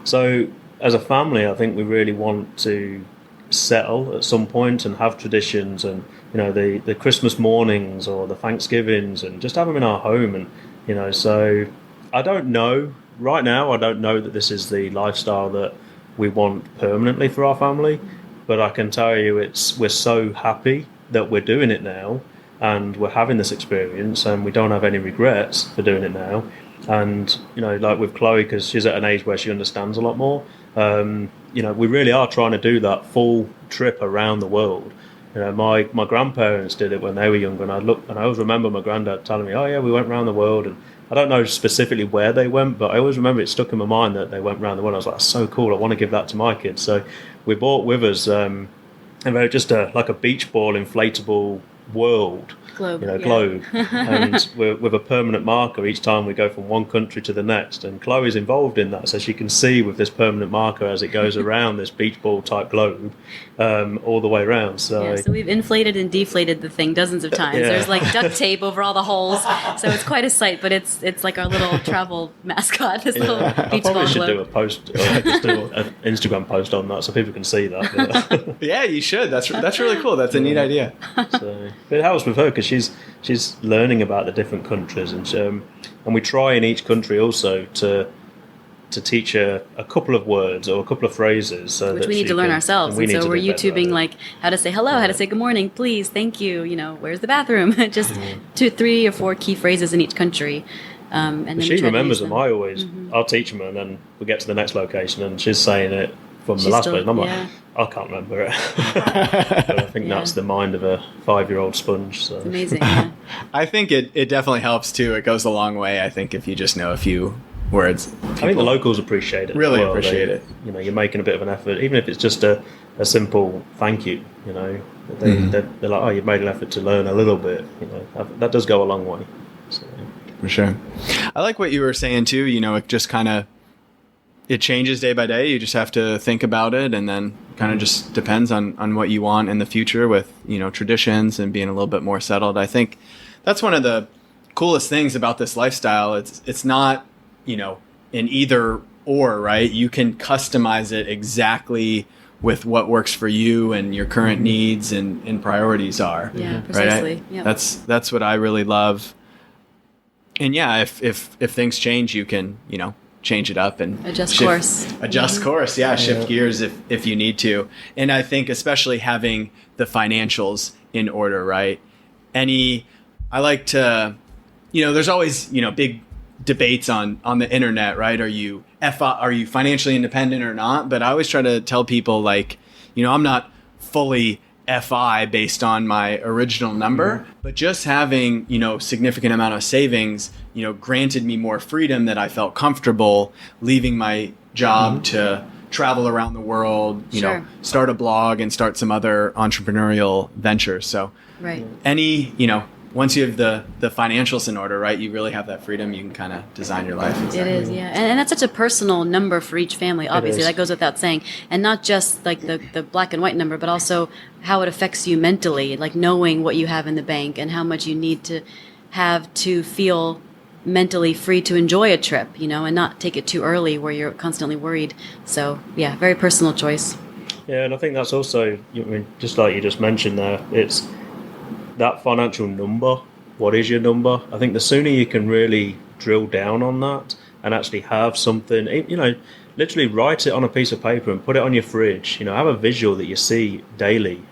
so as a family, I think we really want to settle at some point and have traditions and, the Christmas mornings or the Thanksgivings and just have them in our home. And, so I don't know. Right now, I don't know that this is the lifestyle that we want permanently for our family. But I can tell you we're so happy that we're doing it now. And we're having this experience, and we don't have any regrets for doing it now. And like with Chloe, because she's at an age where she understands a lot more. We really are trying to do that full trip around the world. My grandparents did it when they were younger, and I always remember my granddad telling me, "Oh yeah, we went around the world." And I don't know specifically where they went, but I always remember it stuck in my mind that they went around the world. I was like, "That's so cool! I want to give that to my kids." So we brought with us, just like a beach ball inflatable world. Globe, Globe, and we're with a permanent marker each time we go from one country to the next. And Chloe's involved in that, so she can see with this permanent marker as it goes around this beach ball type globe, all the way around. So we've inflated and deflated the thing dozens of times. Yeah. There's like duct tape over all the holes, so it's quite a sight. But it's like our little travel mascot. This little beach I probably ball should globe. do a post, just do an Instagram post on that so people can see that. Yeah, you should. That's really cool. That's a neat idea. So, but it helps with her because she's learning about the different countries, and we try in each country also to teach her a couple of words or a couple of phrases, so which we need to learn ourselves. And so we're YouTubing like how to say hello, how to say good morning, please, thank you. Where's the bathroom? Just 2, 3, or 4 key phrases in each country. And then she remembers them. I'll teach them, and then we get to the next location, and she's saying it from the last place. And I'm like, I can't remember it. But I think that's the mind of a 5-year-old sponge. So. It's amazing. Yeah. I think it definitely helps too. It goes a long way. I think if you just know a few words, I think the locals appreciate it. Really appreciate it. You're making a bit of an effort, even if it's just a simple thank you. They're like, oh, you've made an effort to learn a little bit. That does go a long way. So. For sure. I like what you were saying too. It just kind of it changes day by day. You just have to think about it, and then kind of just depends on what you want in the future with traditions and being a little bit more settled. I think that's one of the coolest things about this lifestyle. It's not an either or, right? You can customize it exactly with what works for you and your current needs and priorities are. Yeah, precisely. Right? That's what I really love. And yeah, if things change, you can change it up and adjust course. Shift gears if you need to. And I think especially having the financials in order, right? I like to, there's always big debates on the internet, right? Are you financially independent or not? But I always try to tell people I'm not fully FI based on my original number, but just having, significant amount of savings, granted me more freedom that I felt comfortable leaving my job to travel around the world, start a blog and start some other entrepreneurial ventures. So right. Once you have the financials in order, right, you really have that freedom. You can kind of design your life. Exactly. It is, yeah. And that's such a personal number for each family, obviously. That goes without saying. And not just like the black and white number, but also how it affects you mentally, like knowing what you have in the bank and how much you need to have to feel mentally free to enjoy a trip, and not take it too early where you're constantly worried. So, yeah, very personal choice. Yeah, and I think that's also, just like you just mentioned there, it's that financial number. What is your number? I think the sooner you can really drill down on that and actually have something, literally write it on a piece of paper and put it on your fridge. Have a visual that you see daily.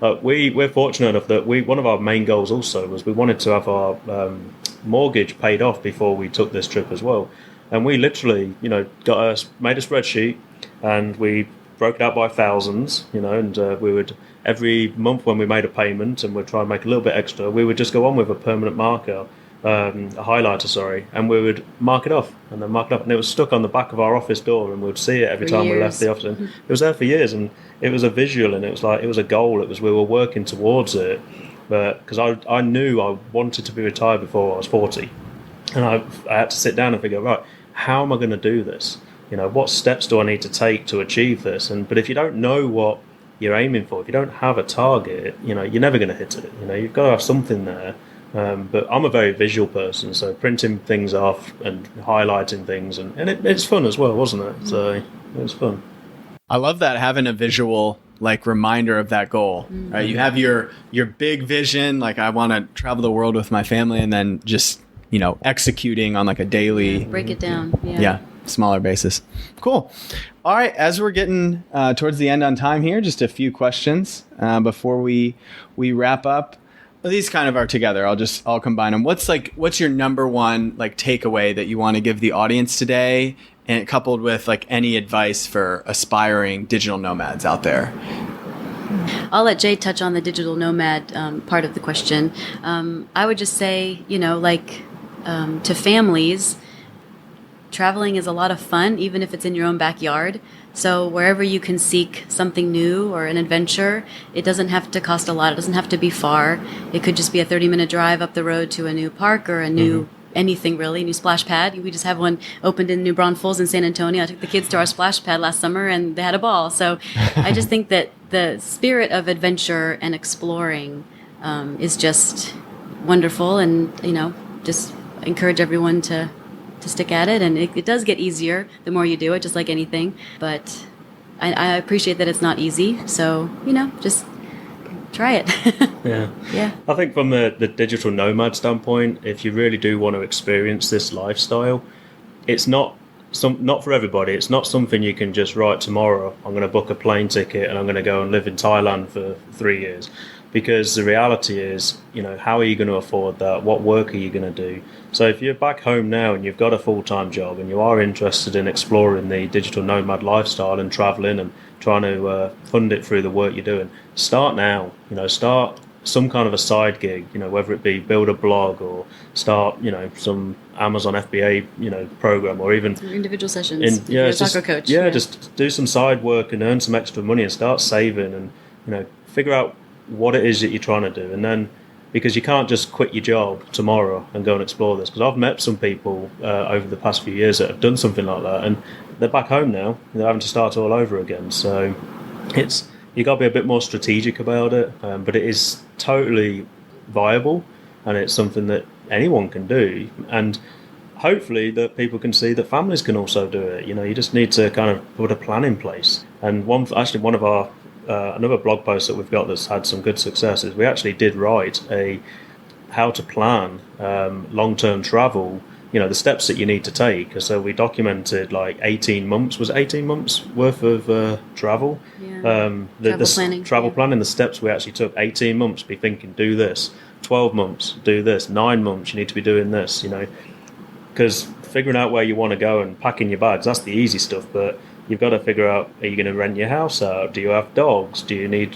We're fortunate enough that one of our main goals also was we wanted to have our mortgage paid off before we took this trip as well. And we literally, made a spreadsheet and we broke it out by thousands, and we would, every month when we made a payment and we'd try and make a little bit extra, we would just go on with a permanent marker, a highlighter, and we would mark it off and then mark it up. And it was stuck on the back of our office door and we'd see it every time we left the office. And it was there for years, and it was a visual, and it was a goal. We were working towards it, but because I knew I wanted to be retired before I was 40. And I had to sit down and figure, right, how am I going to do this? What steps do I need to take to achieve this? But if you don't know what you're aiming for, if you don't have a target, you're never going to hit it. You've got to have something there. But I'm a very visual person, so printing things off and highlighting things, and it's fun as well, wasn't it? So it was fun. I love that, having a visual reminder of that goal, right? You have your big vision, I want to travel the world with my family, and then just executing on a daily break it down. Smaller basis. Cool. All right, as we're getting towards the end on time here, just a few questions before we wrap up. Well, these kind of are together. I'll combine them. What's your number one takeaway that you want to give the audience today, and coupled with any advice for aspiring digital nomads out there? I'll let Jay touch on the digital nomad part of the question. I would just say, to families, traveling is a lot of fun, even if it's in your own backyard. So wherever you can seek something new or an adventure, it doesn't have to cost a lot. It doesn't have to be far. It could just be a 30-minute drive up the road to a new park or a new anything really, new splash pad. We just have one opened in New Braunfels in San Antonio. I took the kids to our splash pad last summer and they had a ball. So I just think that the spirit of adventure and exploring is just wonderful, and just encourage everyone to stick at it. And it does get easier the more you do it, just like anything. But I appreciate that it's not easy. So just try it. Yeah. I think from the digital nomad standpoint, if you really do want to experience this lifestyle, it's not for everybody. It's not something you can just write tomorrow. I'm going to book a plane ticket and I'm going to go and live in Thailand for 3 years. Because the reality is, how are you going to afford that? What work are you going to do? So if you're back home now and you've got a full-time job and you are interested in exploring the digital nomad lifestyle and traveling and trying to fund it through the work you're doing, start now. Start some kind of a side gig, whether it be build a blog or start, some Amazon FBA, program, or even individual sessions. If you're a soccer coach. Just do some side work and earn some extra money and start saving and, figure out what it is that you're trying to do. And then, because you can't just quit your job tomorrow and go and explore this, because I've met some people over the past few years that have done something like that and they're back home now and they're having to start all over again. So you got to be a bit more strategic about it, but it is totally viable and it's something that anyone can do, and hopefully that people can see that families can also do it. You just need to kind of put a plan in place. And one of our another blog post that we've got that's had some good success is we actually did write how to plan long-term travel, the steps that you need to take. So we documented like 18 months worth of travel. Travel planning, the steps we actually took. 18 months, be thinking, do this. 12 months, do this. 9 months, you need to be doing this, because figuring out where you want to go and packing your bags, that's the easy stuff, but you've got to figure out, are you going to rent your house out? Do you have dogs?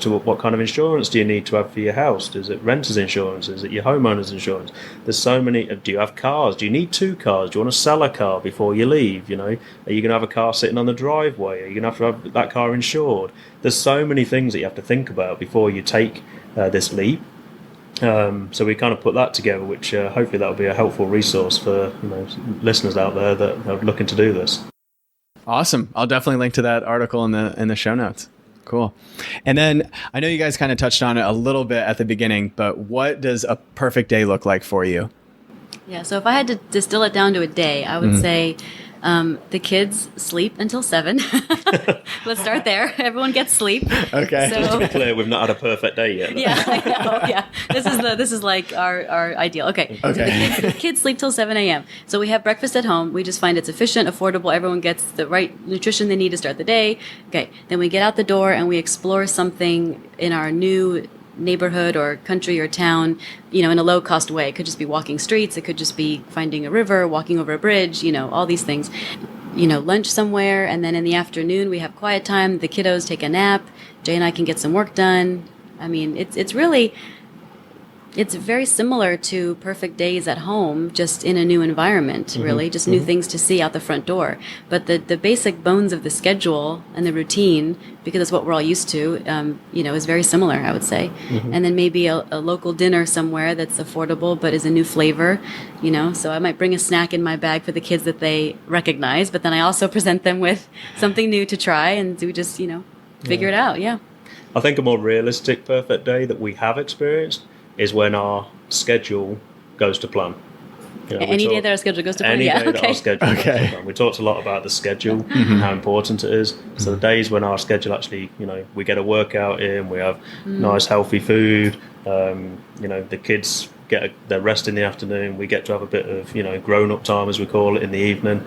What kind of insurance do you need to have for your house? Is it renter's insurance? Is it your homeowner's insurance? There's so many. Do you have cars? Do you need 2 cars? Do you want to sell a car before you leave? Are you going to have a car sitting on the driveway? Are you going to have that car insured? There's so many things that you have to think about before you take this leap. So we kind of put that together, which hopefully that will be a helpful resource for listeners out there that are looking to do this. Awesome. I'll definitely link to that article in the show notes. Cool. And then I know you guys kind of touched on it a little bit at the beginning, but what does a perfect day look like for you? Yeah. So if I had to distill it down to a day, I would say the kids sleep until 7. Let's start there. Everyone gets sleep. Okay. Just to be clear, we've not had a perfect day yet. Yeah, I know. Yeah. This is like our ideal. Okay. So the kids sleep till 7 a.m. So we have breakfast at home. We just find it's efficient, affordable. Everyone gets the right nutrition they need to start the day. Okay. Then we get out the door and we explore something in our new neighborhood or country or town, in a low-cost way. It could just be walking streets. It could just be finding a river, walking over a bridge, all these things. Lunch somewhere, and then in the afternoon we have quiet time. The kiddos take a nap. Jay and I can get some work done. I mean, it's very similar to perfect days at home, just in a new environment, really, just new things to see out the front door. But the basic bones of the schedule and the routine, because that's what we're all used to, is very similar, I would say. And then maybe a local dinner somewhere that's affordable but is a new flavor, So I might bring a snack in my bag for the kids that they recognize, but then I also present them with something new to try, and we just, figure it out, I think a more realistic perfect day that we have experienced is when our schedule goes to plan. Any day that our schedule goes to plan. That our schedule goes to plan. We talked a lot about the schedule and how important it is. So the days when our schedule actually, we get a workout in, we have nice healthy food, the kids get their rest in the afternoon, we get to have a bit of, grown-up time, as we call it, in the evening.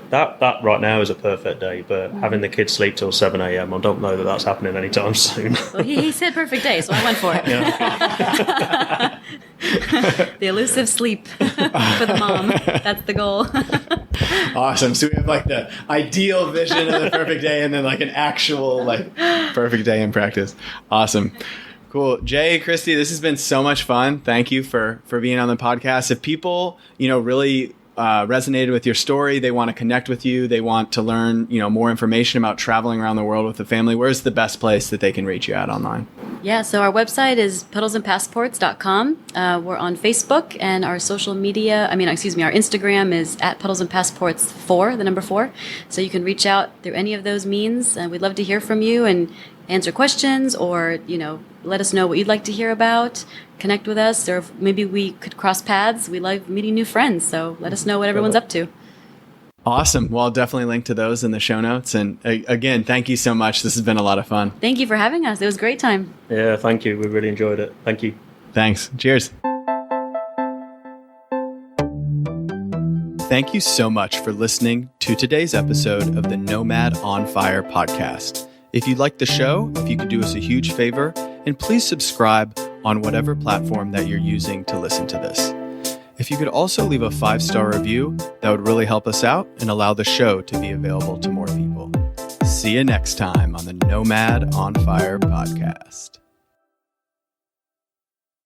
That right now is a perfect day, but having the kids sleep till 7 a.m., I don't know that that's happening anytime soon. Well, he said perfect day, so I went for it. The elusive sleep for the mom. That's the goal. Awesome. So we have like the ideal vision of the perfect day and then like an actual perfect day in practice. Awesome. Cool. Jay, Christy, this has been so much fun. Thank you for being on the podcast. If people, really resonated with your story, they want to connect with you, they want to learn, more information about traveling around the world with the family, where's the best place that they can reach you at online? Yeah, so our website is puddlesandpassports.com. We're on Facebook, and our social media, our Instagram is at Puddles and Passports 4, the number 4. So you can reach out through any of those means. We'd love to hear from you and answer questions, or, let us know what you'd like to hear about, connect with us, or maybe we could cross paths. We love meeting new friends, so let us know what everyone's up to. Awesome. Well, I'll definitely link to those in the show notes. And again, thank you so much. This has been a lot of fun. Thank you for having us. It was a great time. Yeah, thank you. We really enjoyed it. Thank you. Thanks. Cheers. Thank you so much for listening to today's episode of the Nomad on Fire podcast. If you like the show, if you could do us a huge favor, and please subscribe on whatever platform that you're using to listen to this. If you could also leave a 5-star review, that would really help us out and allow the show to be available to more people. See you next time on the Nomad on Fire podcast.